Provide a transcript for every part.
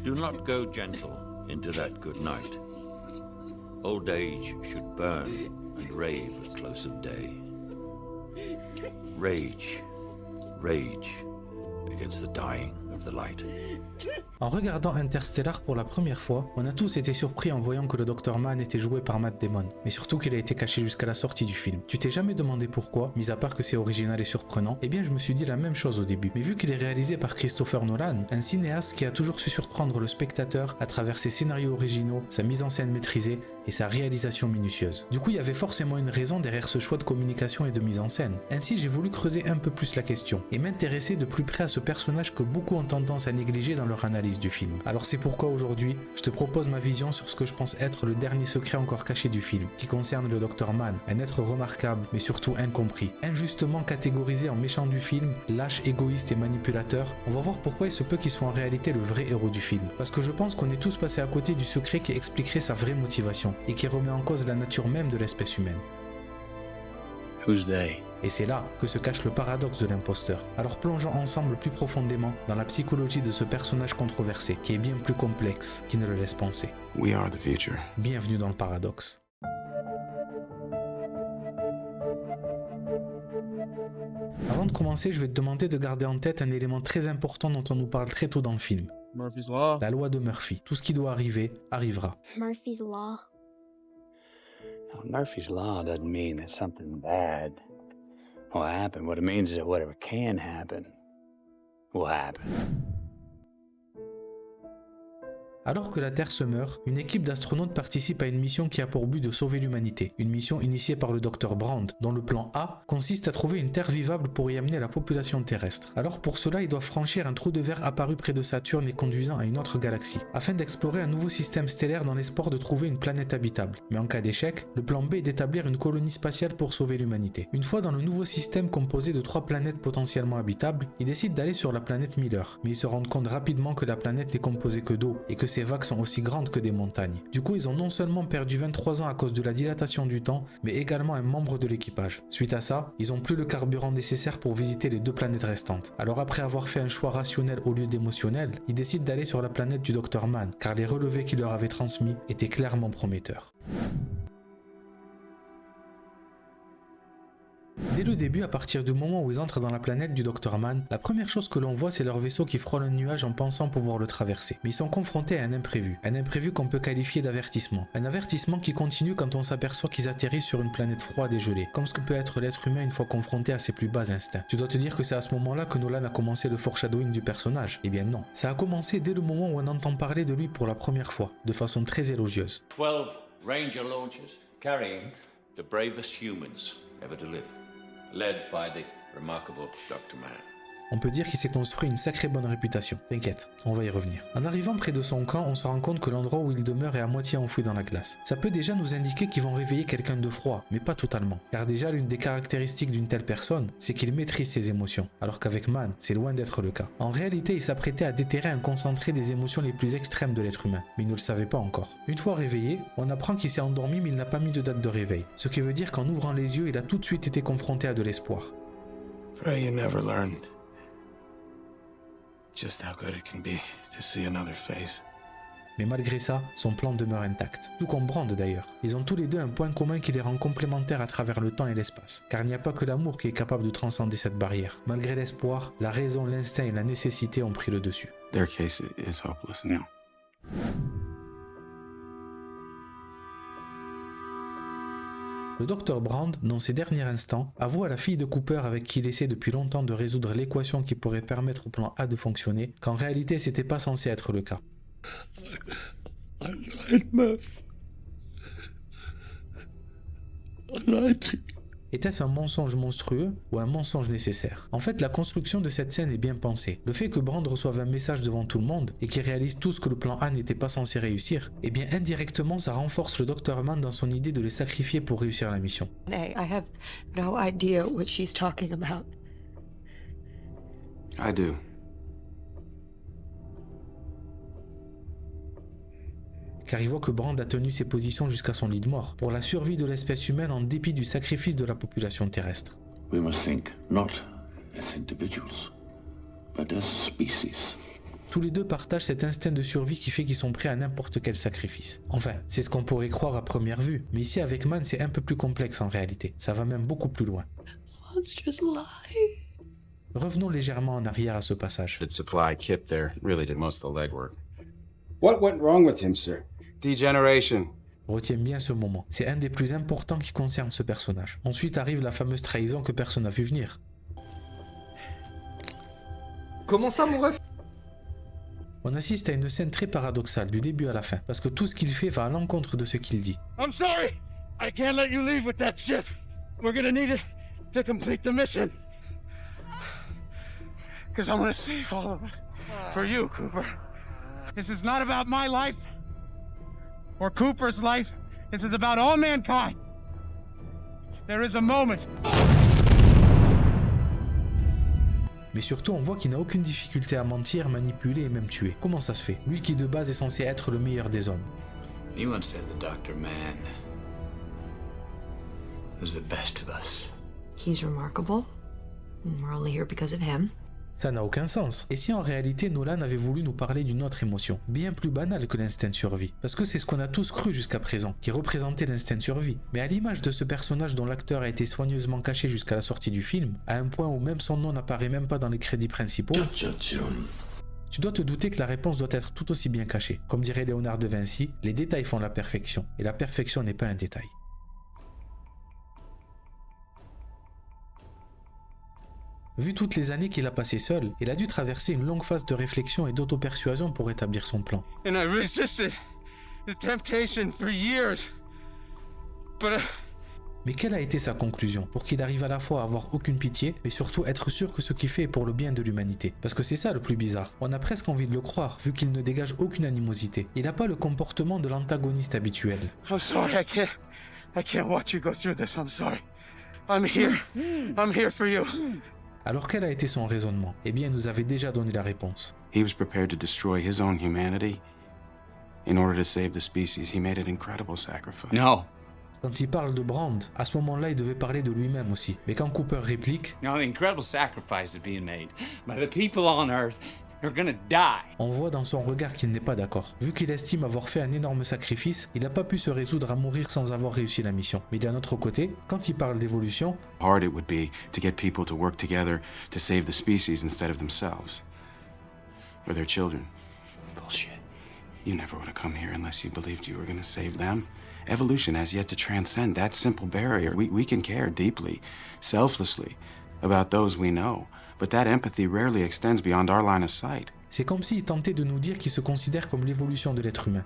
Do not go gentle into that good night. Old age should burn and rave at close of day. Rage, rage against the dying of the light. En regardant Interstellar pour la première fois, on a tous été surpris en voyant que le Dr Mann était joué par Matt Damon, mais surtout qu'il a été caché jusqu'à la sortie du film. Tu t'es jamais demandé pourquoi, mis à part que c'est original et surprenant? Eh bien je me suis dit la même chose au début, mais vu qu'il est réalisé par Christopher Nolan, un cinéaste qui a toujours su surprendre le spectateur à travers ses scénarios originaux, sa mise en scène maîtrisée et sa réalisation minutieuse. Du coup il y avait forcément une raison derrière ce choix de communication et de mise en scène. Ainsi j'ai voulu creuser un peu plus la question, et m'intéresser de plus près à ce personnage que beaucoup ont tendance à négliger dans leur analyse du film. Alors c'est pourquoi aujourd'hui, je te propose ma vision sur ce que je pense être le dernier secret encore caché du film, qui concerne le Dr Mann, un être remarquable, mais surtout incompris. Injustement catégorisé en méchant du film, lâche, égoïste et manipulateur, on va voir pourquoi il se peut qu'il soit en réalité le vrai héros du film. Parce que je pense qu'on est tous passés à côté du secret qui expliquerait sa vraie motivation, et qui remet en cause la nature même de l'espèce humaine. Who's they? Et c'est là que se cache le paradoxe de l'imposteur. Alors plongeons ensemble plus profondément dans la psychologie de ce personnage controversé, qui est bien plus complexe qu'il ne le laisse penser. We are the future. Bienvenue dans le paradoxe. Avant de commencer, je vais te demander de garder en tête un élément très important dont on nous parle très tôt dans le film. Murphy's Law. La loi de Murphy. Tout ce qui doit arriver, arrivera. Murphy's Law. Now, Murphy's Law doesn't mean that something bad will happen. What it means is that whatever can happen will happen. Alors que la Terre se meurt, une équipe d'astronautes participe à une mission qui a pour but de sauver l'humanité. Une mission initiée par le Dr Brand, dont le plan A consiste à trouver une Terre vivable pour y amener la population terrestre. Alors pour cela, ils doivent franchir un trou de verre apparu près de Saturne et conduisant à une autre galaxie, afin d'explorer un nouveau système stellaire dans l'espoir de trouver une planète habitable. Mais en cas d'échec, le plan B est d'établir une colonie spatiale pour sauver l'humanité. Une fois dans le nouveau système composé de 3 planètes potentiellement habitables, ils décident d'aller sur la planète Miller. Mais ils se rendent compte rapidement que la planète n'est composée que d'eau, et que ces vagues sont aussi grandes que des montagnes. Du coup, ils ont non seulement perdu 23 ans à cause de la dilatation du temps, mais également un membre de l'équipage. Suite à ça, ils n'ont plus le carburant nécessaire pour visiter les 2 planètes restantes. Alors après avoir fait un choix rationnel au lieu d'émotionnel, ils décident d'aller sur la planète du Dr Mann, car les relevés qu'il leur avait transmis étaient clairement prometteurs. Dès le début, à partir du moment où ils entrent dans la planète du Dr Mann, la première chose que l'on voit c'est leur vaisseau qui frôle un nuage en pensant pouvoir le traverser. Mais ils sont confrontés à un imprévu qu'on peut qualifier d'avertissement. Un avertissement qui continue quand on s'aperçoit qu'ils atterrissent sur une planète froide et gelée, comme ce que peut être l'être humain une fois confronté à ses plus bas instincts. Tu dois te dire que c'est à ce moment-là que Nolan a commencé le foreshadowing du personnage. Eh bien non, ça a commencé dès le moment où on entend parler de lui pour la première fois, de façon très élogieuse. 12 Ranger launches carrying the bravest humans ever to live, led by the remarkable Dr. Mann. On peut dire qu'il s'est construit une sacrée bonne réputation. T'inquiète, on va y revenir. En arrivant près de son camp, on se rend compte que l'endroit où il demeure est à moitié enfoui dans la glace. Ça peut déjà nous indiquer qu'ils vont réveiller quelqu'un de froid, mais pas totalement. Car déjà, l'une des caractéristiques d'une telle personne, c'est qu'il maîtrise ses émotions, alors qu'avec Mann, c'est loin d'être le cas. En réalité, il s'apprêtait à déterrer un concentré des émotions les plus extrêmes de l'être humain, mais il ne le savait pas encore. Une fois réveillé, on apprend qu'il s'est endormi mais il n'a pas mis de date de réveil. Ce qui veut dire qu'en ouvrant les yeux, il a tout de suite été confronté à de l'espoir. Pray you never learned just how good it can be to see another face. Mais malgré ça, son plan demeure intact. Tout comme Brand d'ailleurs. Ils ont tous les deux un point commun qui les rend complémentaires à travers le temps et l'espace. Car il n'y a pas que l'amour qui est capable de transcender cette barrière. Malgré l'espoir, la raison, l'instinct et la nécessité ont pris le dessus. Their case is hopeless now. Le Dr Brand, dans ses derniers instants, avoue à la fille de Cooper avec qui il essaie depuis longtemps de résoudre l'équation qui pourrait permettre au plan A de fonctionner, qu'en réalité c'était pas censé être le cas. I lied, Murph. I lied to you. Était-ce un mensonge monstrueux ou un mensonge nécessaire? En fait, la construction de cette scène est bien pensée. Le fait que Brand reçoive un message devant tout le monde et qu'il réalise tout ce que le plan A n'était pas censé réussir, eh bien indirectement ça renforce le Dr Mann dans son idée de les sacrifier pour réussir la mission. I have no idea what she's talking about. I do. Car il voit que Brand a tenu ses positions jusqu'à son lit de mort, pour la survie de l'espèce humaine en dépit du sacrifice de la population terrestre. We must think not as individuals, but as a species. Tous les deux partagent cet instinct de survie qui fait qu'ils sont prêts à n'importe quel sacrifice. Enfin, c'est ce qu'on pourrait croire à première vue, mais ici avec Man c'est un peu plus complexe en réalité, ça va même beaucoup plus loin. Monsters lie. Revenons légèrement en arrière à ce passage. The supply kit there really did most of the legwork. What went wrong with him, sir? Degeneration. Retiens bien ce moment, c'est un des plus importants qui concerne ce personnage. Ensuite arrive la fameuse trahison que personne n'a vu venir. Comment ça, mon ref? On assiste à une scène très paradoxale du début à la fin, parce que tout ce qu'il fait va à l'encontre de ce qu'il dit. I'm sorry. I can't let you leave with that shit. We're gonna need it to complete the mission. Because I'm gonna save all of us. For you, Cooper. This is not about my life. Or Cooper's life. This is about all mankind. There is a moment. Mais surtout, on voit qu'il n'a aucune difficulté à mentir, manipuler et même tuer. Comment ça se fait? Lui qui de base est censé être le meilleur des hommes. You once said the Dr. Mann was the best of us. He's remarkable. And we're only here because of him. Ça n'a aucun sens. Et si en réalité Nolan avait voulu nous parler d'une autre émotion, bien plus banale que l'instinct de survie? Parce que c'est ce qu'on a tous cru jusqu'à présent, qui représentait l'instinct de survie. Mais à l'image de ce personnage dont l'acteur a été soigneusement caché jusqu'à la sortie du film, à un point où même son nom n'apparaît même pas dans les crédits principaux, tu dois te douter que la réponse doit être tout aussi bien cachée. Comme dirait Léonard de Vinci, les détails font la perfection, et la perfection n'est pas un détail. Vu toutes les années qu'il a passées seul, il a dû traverser une longue phase de réflexion et d'auto-persuasion pour établir son plan. And I resisted the temptation for years. But Mais quelle a été sa conclusion pour qu'il arrive à la fois à avoir aucune pitié, mais surtout être sûr que ce qu'il fait est pour le bien de l'humanité? Parce que c'est ça le plus bizarre. On a presque envie de le croire, vu qu'il ne dégage aucune animosité. Il n'a pas le comportement de l'antagoniste habituel. I'm sorry, I can't watch you go through this. I'm sorry. I'm here. I'm here for you. Alors quel a été son raisonnement? Eh bien, il nous avait déjà donné la réponse. He was prepared to destroy his own humanity in order to save the species. He made an incredible sacrifice. No. Quand il parle de Brand, à ce moment-là, il devait parler de lui-même aussi. Mais quand Cooper réplique, No, the incredible sacrifice is being made by the people on Earth. They're gonna die. on voit dans son regard qu'il n'est pas d'accord. Vu qu'il estime avoir fait un énorme sacrifice, il n'a pas pu se résoudre à mourir sans avoir réussi la mission. Mais d'un autre côté, quand il parle d'évolution, Hard it would be to get people to work together to save the species instead of themselves. Or their children. Bullshit. You never would have come here unless you believed you were going to save them. Evolution has yet to transcend that simple barrier. We can care deeply, selflessly, about those we know. But that empathy rarely extends beyond our line of sight. c'est comme s'il tentait de nous dire qu'il se considère comme l'évolution de l'être humain.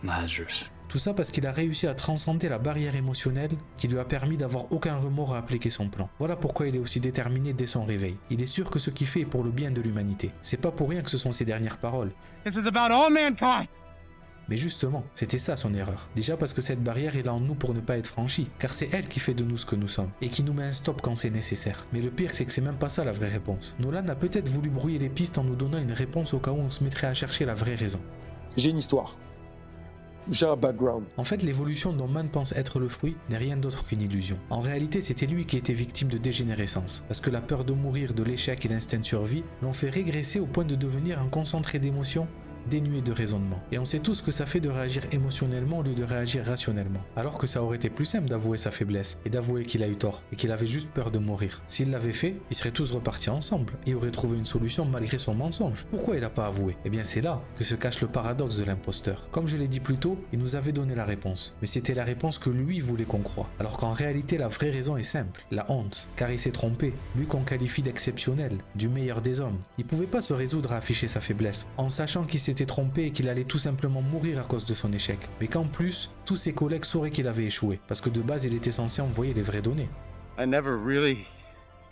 Lazarus. Tout ça parce qu'il a réussi à transcender la barrière émotionnelle qui lui a permis d'avoir aucun remords à appliquer son plan. Voilà pourquoi il est aussi déterminé dès son réveil. Il est sûr que ce qu'il fait est pour le bien de l'humanité. C'est pas pour rien que ce sont ses dernières paroles. This is about all mankind. Mais justement, c'était ça son erreur. Déjà parce que cette barrière est là en nous pour ne pas être franchie, car c'est elle qui fait de nous ce que nous sommes, et qui nous met un stop quand c'est nécessaire. Mais le pire c'est que c'est même pas ça la vraie réponse. Nolan a peut-être voulu brouiller les pistes en nous donnant une réponse au cas où on se mettrait à chercher la vraie raison. J'ai une histoire. J'ai un background. En fait, l'évolution dont Man pense être le fruit n'est rien d'autre qu'une illusion. En réalité, c'était lui qui était victime de dégénérescence, parce que la peur de mourir, de l'échec et l'instinct de survie l'ont fait régresser au point de devenir un concentré d'émotions dénué de raisonnement. Et on sait tous que ça fait de réagir émotionnellement au lieu de réagir rationnellement. Alors que ça aurait été plus simple d'avouer sa faiblesse et d'avouer qu'il a eu tort et qu'il avait juste peur de mourir. S'il l'avait fait, ils seraient tous repartis ensemble et auraient trouvé une solution malgré son mensonge. Pourquoi il n'a pas avoué? Eh bien c'est là que se cache le paradoxe de l'imposteur. Comme je l'ai dit plus tôt, il nous avait donné la réponse. Mais c'était la réponse que lui voulait qu'on croie. Alors qu'en réalité la vraie raison est simple, la honte. Car il s'est trompé, lui qu'on qualifie d'exceptionnel, du meilleur des hommes. Il pouvait pas se résoudre à afficher sa faiblesse, en sachant qu'il s'était trompé et qu'il allait tout simplement mourir à cause de son échec. Mais qu'en plus, tous ses collègues sauraient qu'il avait échoué, parce que de base il était censé envoyer les vraies données. I never really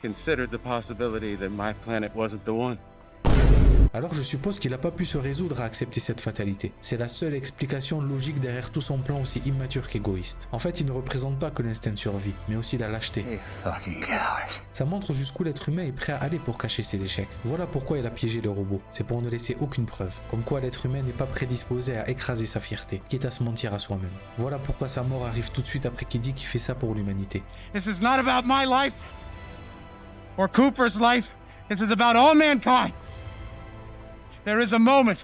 considered the possibility that my planet wasn't the one. Alors je suppose qu'il n'a pas pu se résoudre à accepter cette fatalité. C'est la seule explication logique derrière tout son plan aussi immature qu'égoïste. En fait, il ne représente pas que l'instinct de survie, mais aussi la lâcheté. You fucking coward. Ça montre jusqu'où l'être humain est prêt à aller pour cacher ses échecs. Voilà pourquoi il a piégé le robot. C'est pour ne laisser aucune preuve. Comme quoi l'être humain n'est pas prédisposé à écraser sa fierté, quitte à se mentir à soi-même. Voilà pourquoi sa mort arrive tout de suite après qu'il dit qu'il fait ça pour l'humanité. This is not about my life or Cooper's life. This is about all mankind. There is a moment.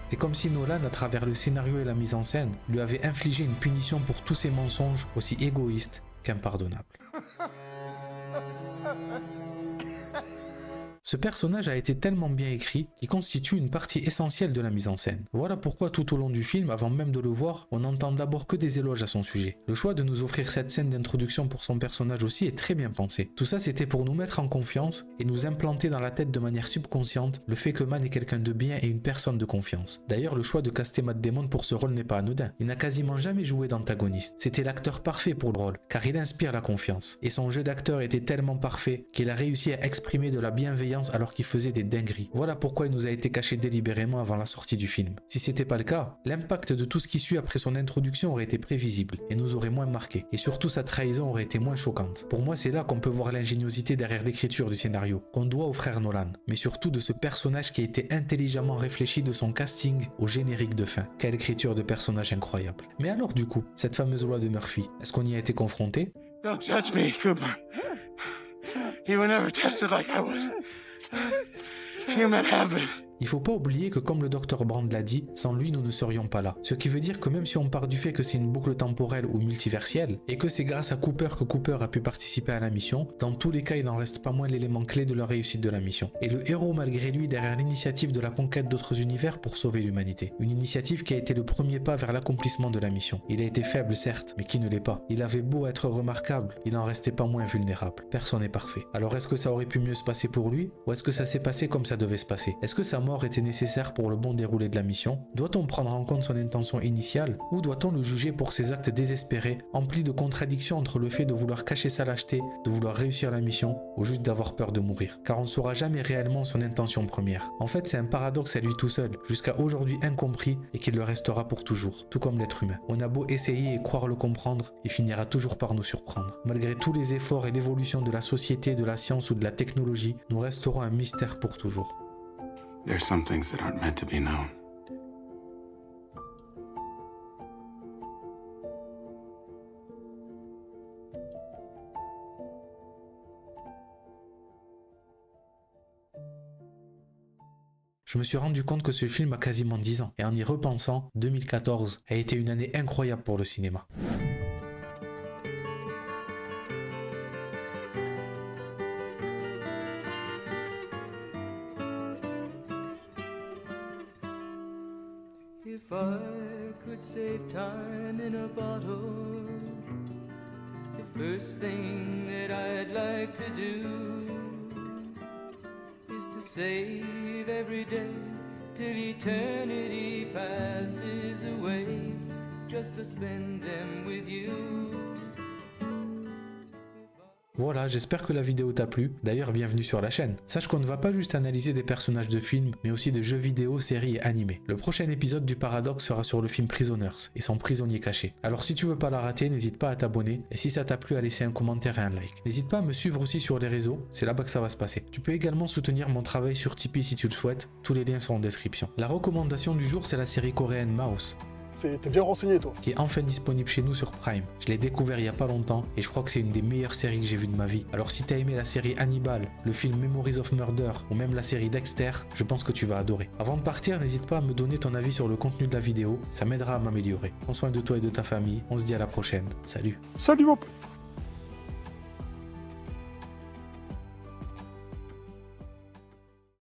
C'est comme si Nolan, à travers le scénario et la mise en scène, lui avait infligé une punition pour tous ses mensonges aussi égoïstes qu'impardonnables. Ce personnage a été tellement bien écrit qu'il constitue une partie essentielle de la mise en scène. Voilà pourquoi tout au long du film, avant même de le voir, on n'entend d'abord que des éloges à son sujet. Le choix de nous offrir cette scène d'introduction pour son personnage aussi est très bien pensé. Tout ça c'était pour nous mettre en confiance et nous implanter dans la tête de manière subconsciente le fait que Man est quelqu'un de bien et une personne de confiance. D'ailleurs, le choix de caster Matt Damon pour ce rôle n'est pas anodin. Il n'a quasiment jamais joué d'antagoniste. C'était l'acteur parfait pour le rôle, car il inspire la confiance. Et son jeu d'acteur était tellement parfait qu'il a réussi à exprimer de la bienveillance alors qu'il faisait des dingueries. Voilà pourquoi il nous a été caché délibérément avant la sortie du film. Si c'était pas le cas, l'impact de tout ce qui suit après son introduction aurait été prévisible et nous aurait moins marqué. Et surtout sa trahison aurait été moins choquante. Pour moi, c'est là qu'on peut voir l'ingéniosité derrière l'écriture du scénario, qu'on doit au frère Nolan, mais surtout de ce personnage qui a été intelligemment réfléchi de son casting au générique de fin. Quelle écriture de personnage incroyable. Mais alors du coup, cette fameuse loi de Murphy, est-ce qu'on y a été confronté? Don't judge me, Cooper. You were never tested like I was. Human habit. Il faut pas oublier que comme le Dr Brand l'a dit, sans lui nous ne serions pas là. Ce qui veut dire que même si on part du fait que c'est une boucle temporelle ou multiversielle, et que c'est grâce à Cooper que Cooper a pu participer à la mission, dans tous les cas il n'en reste pas moins l'élément clé de la réussite de la mission. Et le héros malgré lui derrière l'initiative de la conquête d'autres univers pour sauver l'humanité. Une initiative qui a été le premier pas vers l'accomplissement de la mission. Il a été faible certes, mais qui ne l'est pas. Il avait beau être remarquable, il n'en restait pas moins vulnérable. Personne n'est parfait. Alors est-ce que ça aurait pu mieux se passer pour lui, ou est-ce que ça s'est passé comme ça devait se passer? Est-ce que sa mort était nécessaire pour le bon déroulé de la mission? Doit-on prendre en compte son intention initiale ou doit-on le juger pour ses actes désespérés, emplis de contradictions entre le fait de vouloir cacher sa lâcheté, de vouloir réussir la mission ou juste d'avoir peur de mourir? Car on ne saura jamais réellement son intention première. En fait, c'est un paradoxe à lui tout seul, jusqu'à aujourd'hui incompris et qui le restera pour toujours, tout comme l'être humain. On a beau essayer et croire le comprendre, il finira toujours par nous surprendre. Malgré tous les efforts et l'évolution de la société, de la science ou de la technologie, nous resterons un mystère pour toujours. There's some things that aren't meant to be known. Je me suis rendu compte que ce film a quasiment 10 ans, et en y repensant, 2014 a été une année incroyable pour le cinéma. If I could save time in a bottle, the first thing that I'd like to do is to save every day till eternity passes away, just to spend them with you. Voilà, j'espère que la vidéo t'a plu. D'ailleurs, bienvenue sur la chaîne. Sache qu'on ne va pas juste analyser des personnages de films, mais aussi de jeux vidéo, séries et animés. Le prochain épisode du Paradoxe sera sur le film Prisoners et son prisonnier caché. Alors si tu veux pas la rater, n'hésite pas à t'abonner et si ça t'a plu, à laisser un commentaire et un like. N'hésite pas à me suivre aussi sur les réseaux, c'est là-bas que ça va se passer. Tu peux également soutenir mon travail sur Tipeee si tu le souhaites, tous les liens sont en description. La recommandation du jour, c'est la série coréenne Mouse. T'es bien renseigné, toi. Qui est enfin disponible chez nous sur Prime. Je l'ai découvert il y a pas longtemps et je crois que c'est une des meilleures séries que j'ai vues de ma vie. Alors si t'as aimé la série Hannibal, le film Memories of Murder ou même la série Dexter, je pense que tu vas adorer. Avant de partir, n'hésite pas à me donner ton avis sur le contenu de la vidéo, ça m'aidera à m'améliorer. Prends soin de toi et de ta famille, on se dit à la prochaine. Salut. Salut mon pote.